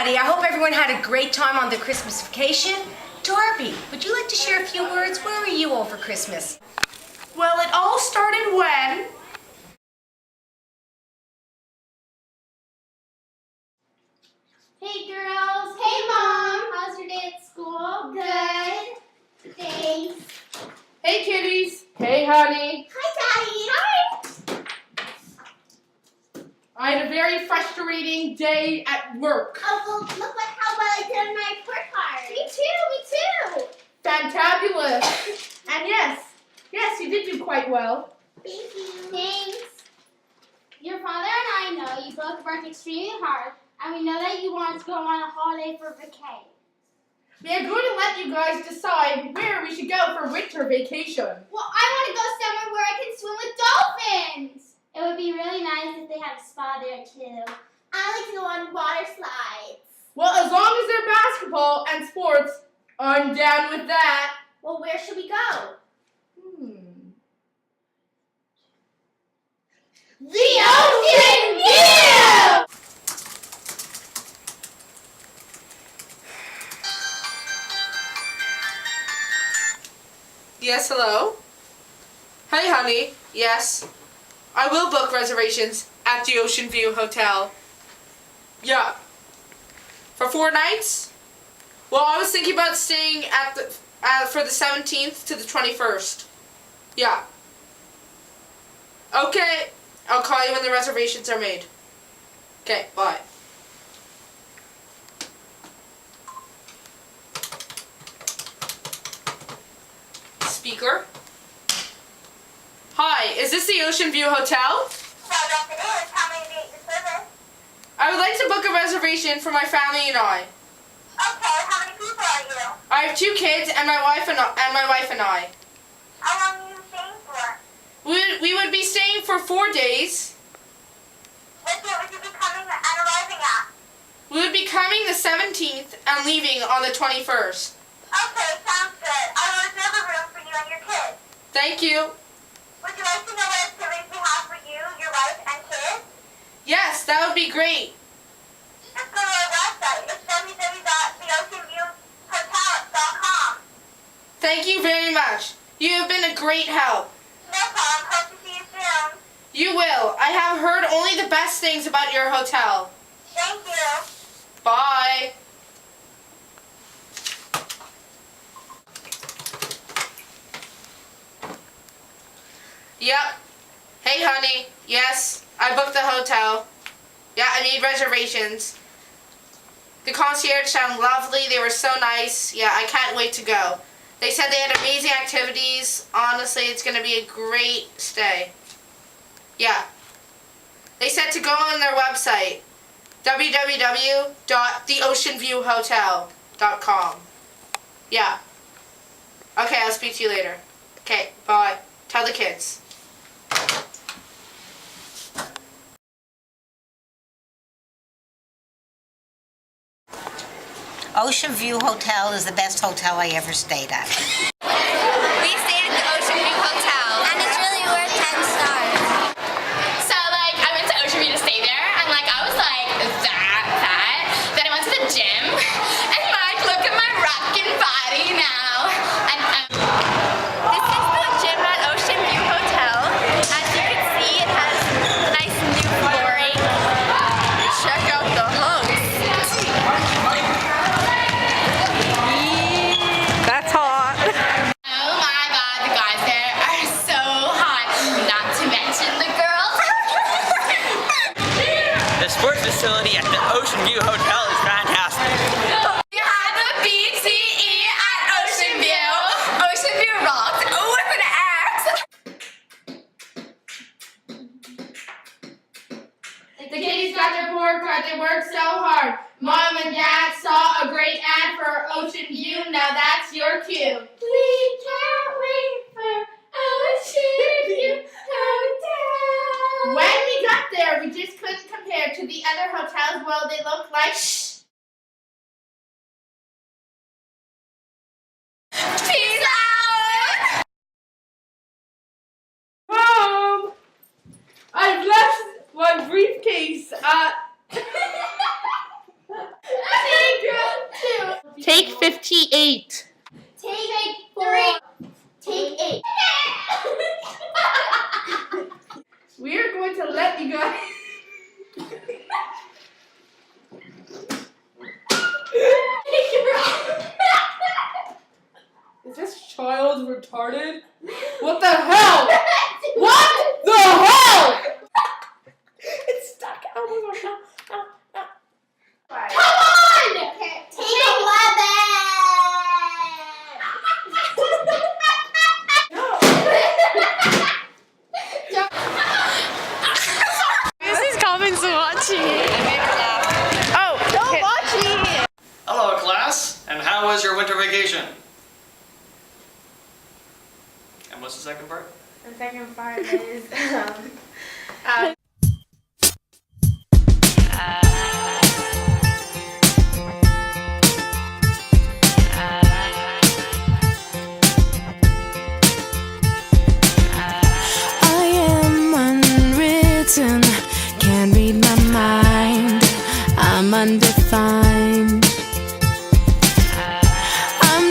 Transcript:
everybody. I hope everyone had a great time on their Christmas vacation. Darby, would you like to share a few words? Where were you all for Christmas? Well, it all started when... Hey girls. Hey Mom. How's your day at school? Good. Thanks. Hey kitties. Hey honey. Hi Daddy. Hi. I had a very frustrating day at work. Oh, well, look how well I did on my report card. Me too. Fantabulous. And yes, you did do quite well. Thank you. Thanks. Your father and I know you both work extremely hard, and we know that you want to go on a holiday for vacay. We are going to let you guys decide where we should go for winter vacation. Well, I want to go somewhere where I can swim with dolphins. It would be really nice if they had a spa there too. I like to go on water slides. Well, as long as they're basketball and sports, I'm down with that. Well, where should we go? The Ocean View! Yes, hello? Hey, honey. Yes. I will book reservations at the Ocean View Hotel. Yeah. For 4 nights? Well, I was thinking about staying at for the 17th to the 21st. Yeah. Okay. I'll call you when the reservations are made. Okay, bye. Speaker? Hi, is this the Ocean View Hotel? No, yes it is. How may I be at your service? I would like to book a reservation for my family and I. Okay, how many people are you? I have 2 kids and my wife and I. How long are you staying for? We would be staying for 4 days. What date would you be coming and arriving at? We would be coming the 17th and leaving on the 21st. Okay, sounds good. I will reserve a room for you and your kids. Thank you. Would you like to know what activities we have for you, your wife, and kids? Yes, that would be great. Just go to our website. It's www.theoceanviewhotel.com. Thank you very much. You have been a great help. No problem. Hope to see you soon. You will. I have heard only the best things about your hotel. Thank you. Bye. Yep. Hey, honey. Yes, I booked the hotel. Yeah, I made reservations. The concierge sounded lovely. They were so nice. Yeah, I can't wait to go. They said they had amazing activities. Honestly, it's going to be a great stay. Yeah. They said to go on their website, www.theoceanviewhotel.com. Yeah. Okay, I'll speak to you later. Okay, bye. Tell the kids. Ocean View Hotel is the best hotel I ever stayed at. We stayed at the Ocean View Hotel, and it's really worth 10 stars. So, I went to Ocean View to stay there, and, I was, that. Then I went to the gym, and, look at my rockin' body now. And, this is the gym at Ocean View Hotel. As you can see, it has nice new flooring. Check out the hugs. That's hot. Oh my god, the guys there are so hot. Not to mention the girls. The sports facility at the Ocean View Hotel is fantastic. We had the BTE at Ocean View. Ocean View rocks with an X. The kitties got their report card. They worked so hard. Mom and Dad saw a great ad for Ocean View. Now that's your cue. We can't wait for Ocean View Hotel. When we got there, we just couldn't compare to the other hotels. Well, they look like Peace out. Mom, I've left my briefcase at Take 58. Take 3. Take 8. We are going to let you guys. Is this child retarded? What the hell? What the hell? It's stuck. Oh my gosh. No. Come on! Take 11. Mrs. Commons watching it. Hello, class. And how was your winter vacation? And what's the second part? The second part is I am unwritten, can't read my mind. I'm undefined.